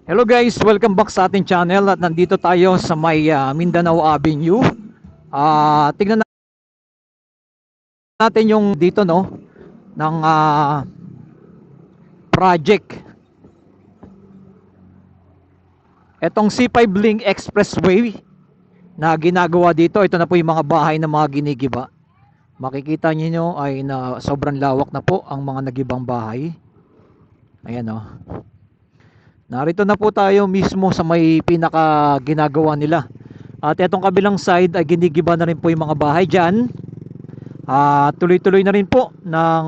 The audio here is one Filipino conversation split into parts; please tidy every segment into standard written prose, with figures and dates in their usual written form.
Hello guys, welcome back sa ating channel at nandito tayo sa may Mindanao Avenue. Tingnan natin yung dito no ng project. Etong C5 Link Expressway na ginagawa dito, ito na po yung mga bahay na mga ginigiba. Makikita niyo ay na sobrang lawak na po ang mga nagibang bahay. Ayan oh. Narito na po tayo mismo sa may pinaka ginagawa nila. At etong kabilang side ay ginigiba na rin po yung mga bahay dyan. Tuloy-tuloy na rin po ng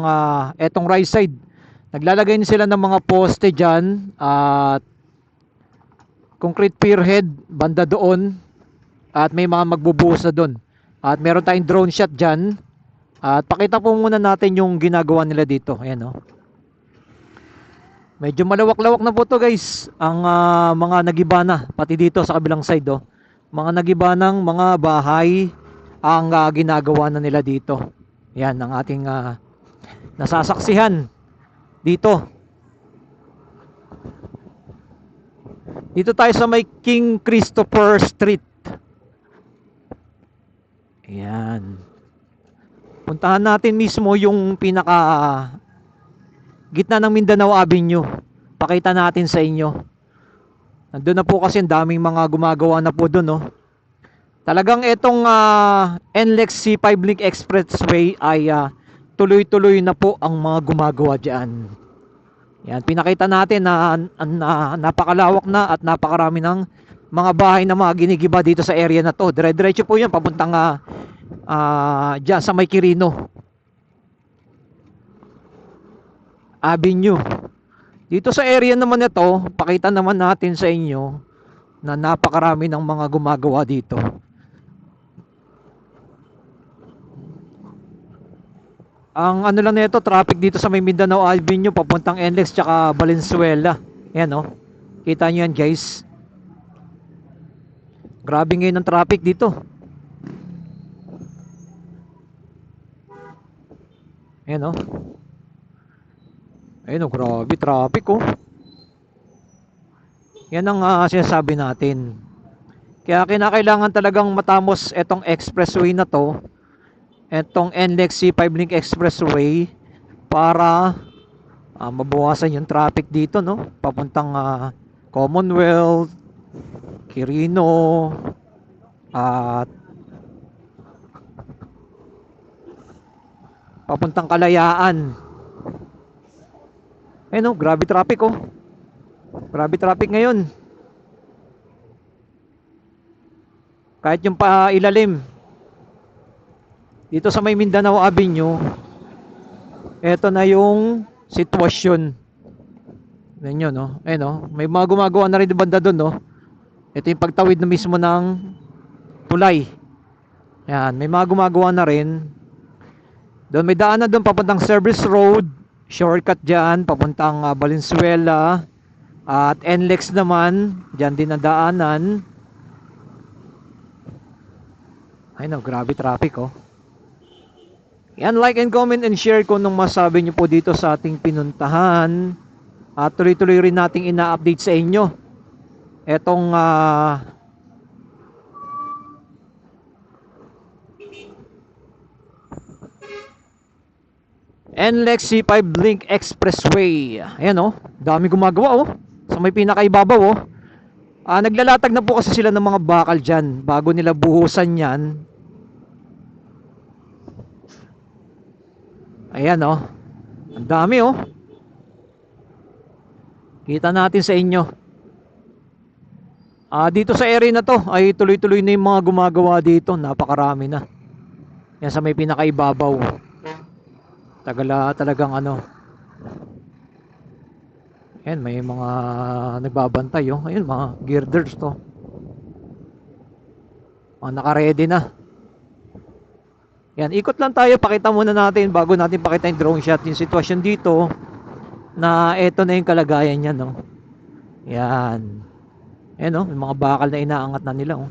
etong right side. Naglalagay na sila ng mga poste dyan at concrete pier head banda doon at may mga magbubuhos na doon. At meron tayong drone shot dyan. At pakita po muna natin yung ginagawa nila dito. Ayan o. Medyo malawak-lawak na po to guys. Ang mga nagiba na. Pati dito sa kabilang side o. Mga nagiba ng mga bahay ang ginagawa na nila dito. Yan ang ating nasasaksihan dito. Dito tayo sa may King Christopher Street. Yan. Puntahan natin mismo yung pinaka gitna ng Mindanao Avenue. Pakita natin sa inyo. Nandun na po kasi ang daming mga gumagawa na po doon, no? Talagang itong NLEX C5 Link Expressway ay tuloy-tuloy na po ang mga gumagawa dyan. Yan, pinakita natin na napakalawak na at napakarami ng mga bahay na mga ginigiba dito sa area na to. Dire-diretso po yan papuntang dyan sa may Quirino Avenue. Dito sa area naman ito, pakita naman natin sa inyo na napakarami ng mga gumagawa dito. Ang ano lang nito, traffic dito sa may Mindanao Avenue papuntang NLEX tsaka Valenzuela. Ayan oh. Kita nyo yan guys. Grabe ngayon ang traffic dito. Ayan oh. Ayan oh, grabe traffic oh. Yan ang sinasabi natin. Kaya kinakailangan talagang matamos etong expressway na to. Etong NLEX C5 Link Expressway para mabawasan yung traffic dito no papuntang Commonwealth, Quirino at papuntang Kalayaan. No, grabe traffic oh. Grabe traffic ngayon. Kahit yung ilalim dito sa may Mindanao Avenue, eto na yung sitwasyon. Ganyan no. No, may mga gumagawa na rin banda doon no. Ito yung pagtawid na mismo ng tulay. Yan, may mga gumagawa na rin. Doon may daan na doon papuntang Service Road, shortcut diyan papuntang Valenzuela at NLEX naman, diyan din ang daanan. Ay no, grabe traffic oh. Yan, like and comment and share kung anong masabi nyo po dito sa ating pinuntahan. At tuloy-tuloy rin nating ina-update sa inyo etong NLEX C5 Link Expressway. Ayan oh, dami gumagawa oh. Sa may pinakaibabaw oh. Naglalatag na po kasi sila ng mga bakal dyan bago nila buhusan yan. Ayan oh. Ang dami oh. Kita natin sa inyo. Dito sa area na to ay tuloy-tuloy na yung mga gumagawa dito. Napakarami na. Yan sa may pinakaibabaw. Talagang ano. Ayan, may mga nagbabantay oh. Ayan, mga girders to. Mga naka-ready na. Yan, ikot lang tayo, pakita muna natin bago natin pakita yung drone shot yung sitwasyon dito na eto na yung kalagayan niya no. Yan. Ayan no, yung mga bakal na inaangat na nila oh.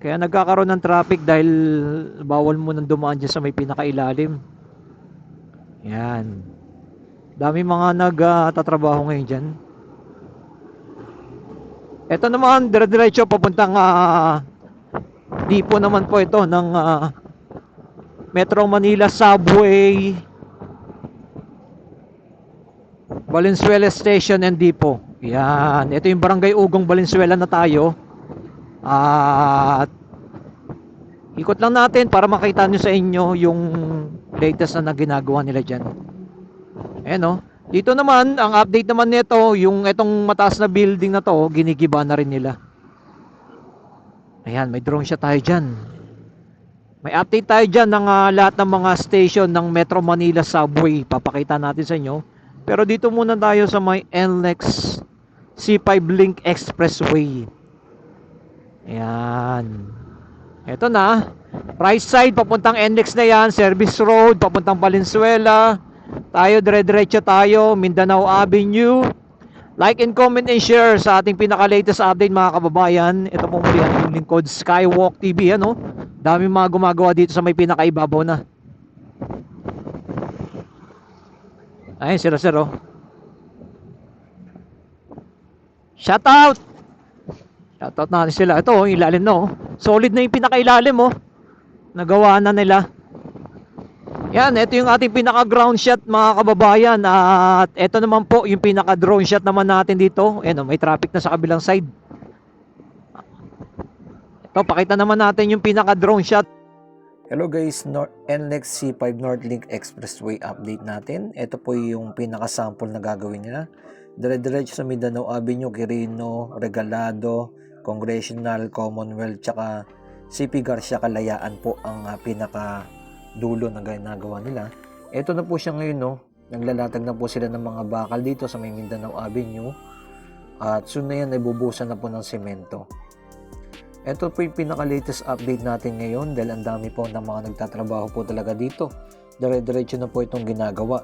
Kaya nagkakaroon ng traffic dahil bawal mo nang dumaan dyan sa may pinakailalim. Yan. Dami mga nagtatrabaho ngayon dyan. Ito naman, dire-diretso papuntang Dipo naman po ito ng Metro Manila Subway, Valenzuela Station and Dipo. Yan, ito yung Barangay Ugong Valenzuela na tayo. At ikot lang natin para makita nyo sa inyo yung latest na ginagawa nila dyan. Ayan o. Dito naman, ang update naman nito, yung itong mataas na building na to, ginigiba na rin nila. Ayan, may drone shot tayo dyan. May update tayo dyan ng lahat ng mga station ng Metro Manila Subway. Papakita natin sa inyo. Pero dito muna tayo sa may NLEX C5 Link Expressway. Ayan. Ito na. Right side, papuntang NLEX na yan. Service Road, papuntang Valenzuela. Tayo, dire-diretso tayo. Mindanao Avenue. Like and comment and share sa ating pinaka-latest update mga kababayan. Ito po muli ang lingkod Skywalk TV. Ano? Dami mga gumagawa dito sa may pinaka-ibabaw na. Ayun sila sir oh. Shoutout! Shoutout natin sila. Ito oh, ilalim na oh. Solid na yung pinaka-ilalim oh. Nagawa na nila. Yan, ito yung ating pinaka-ground shot mga kababayan. At ito naman po yung pinaka-drone shot naman natin dito. Ayan, may traffic na sa kabilang side. Ito, pakita naman natin yung pinaka-drone shot. Hello guys, NLEX C5 Northlink Expressway update natin. Ito po yung pinaka-sample na gagawin nila. Dire-diretso sa Mindanao Avenue, Quirino, Regalado, Congressional, Commonwealth, tsaka CP Garcia Kalayaan po ang pinaka-dulo na ginagawa nila. Ito na po siya ngayon, no? Naglalatag na po sila ng mga bakal dito sa may Mindanao Avenue. At soon na yan, ibubusan na po ng semento. Ito po yung pinaka-latest update natin ngayon dahil ang dami po ng mga nagtatrabaho po talaga dito. Dire-diretso na po itong ginagawa.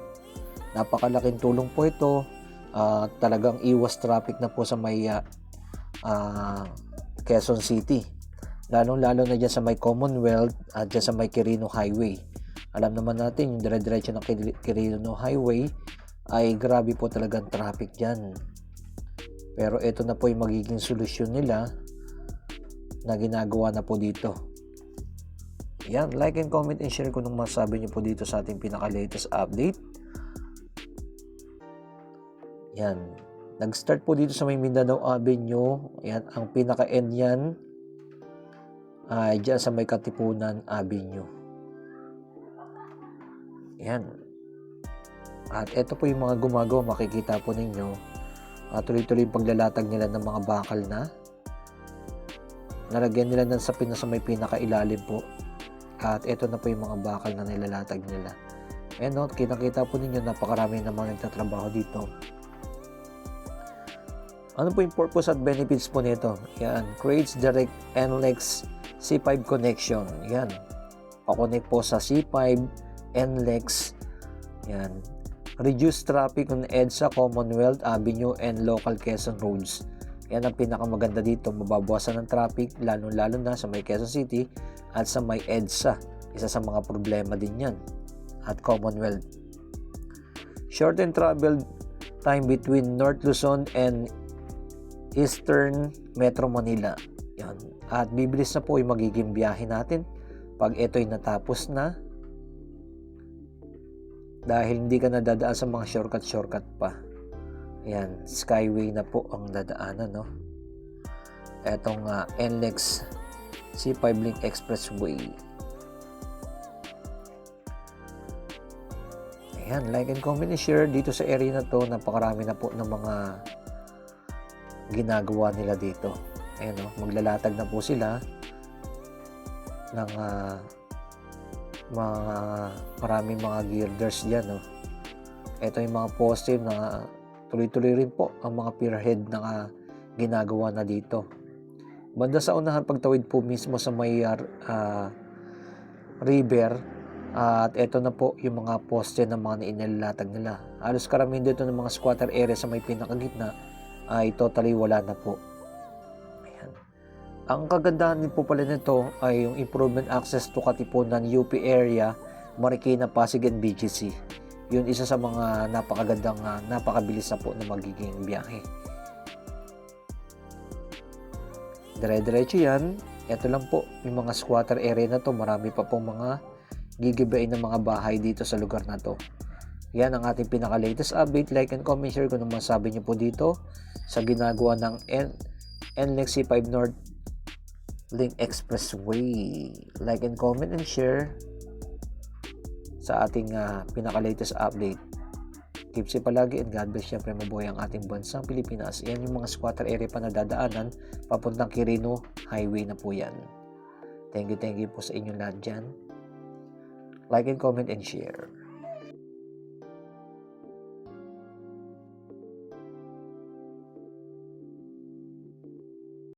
Napakalaking tulong po ito. Talagang iwas traffic na po sa may Quezon City. Lalong-lalo na dyan sa may Commonwealth at dyan sa may Quirino Highway. Alam naman natin yung dire-diretso ng Quirino Highway ay grabe po talagang traffic dyan. Pero ito na po yung magiging solusyon nila na ginagawa na po dito. Yan, like and comment and share kung anong masabi niyo po dito sa ating pinaka-latest update. Yan, nag-start po dito sa may Mindanao Avenue. Yan, ang pinaka-end yan ay dyan sa may Katipunan Avenue. Yan. At ito po yung mga gumagawa, makikita po ninyo. Tuloy-tuloy yung paglalatag nila ng mga bakal na. Nalagyan nila ng sapin na sa may pinakailalim po. At ito na po yung mga bakal na nilalatag nila. And no, kinakita po ninyo napakarami na mga nagtatrabaho dito. Ano po yung purpose at benefits po nito? Yan, creates direct NLEX C5 connection. Yan, pa-connect po sa C5, NLEX. Yan, reduce traffic on EDSA, Commonwealth Avenue and local Quezon roads. Yan ang pinakamaganda dito, mababawasan ng traffic lalo na sa may Quezon City at sa may EDSA. Isa sa mga problema din yan at Commonwealth. Shorten travel time between North Luzon and Eastern Metro Manila. Yan. At bibilis na po yung magiging biyahe natin pag ito'y natapos na. Dahil hindi ka nadadaan sa mga shortcut pa. Yan, Skyway na po ang dadaanan, no? Etong NLEX C5 Link Expressway. Ayan, like and comment and share dito sa area na to. Napakarami na po ng mga ginagawa nila dito. Ayan, no? Maglalatag na po sila ng maraming mga girders dyan, no? Ito yung mga poste na tuloy-tuloy rin po ang mga pierhead na ginagawa na dito. Banda sa unahan pagtawid po mismo sa may river. At ito na po yung mga poste ng mga inilatag nila. Halos karamihan dito ng mga squatter area sa may pinakagitna ay totally wala na po. Ayan. Ang kagandahan din po pala nito ay yung improvement access to Katipunan UP area, Marikina, Pasig and BGC. Yun isa sa mga napakagandang napakabilis na po na magiging biyahe. Dire-diretso yan. Ito lang po, yung mga squatter area na to, marami pa pong mga gigibain ng mga bahay dito sa lugar na to. Yan ang ating pinaka-latest update. Like and comment, share kung ano masabi nyo po dito sa ginagawa ng NLEX C5 North Link Expressway. Like and comment and share sa ating pinaka-latest update. Keep safe palagi and God bless. Siyempre mabuhay ang ating bansang Pilipinas. Yan yung mga squatter area pa na dadaanan papuntang Quirino Highway na po yan. Thank you po sa inyong lahat dyan. Like and comment and share.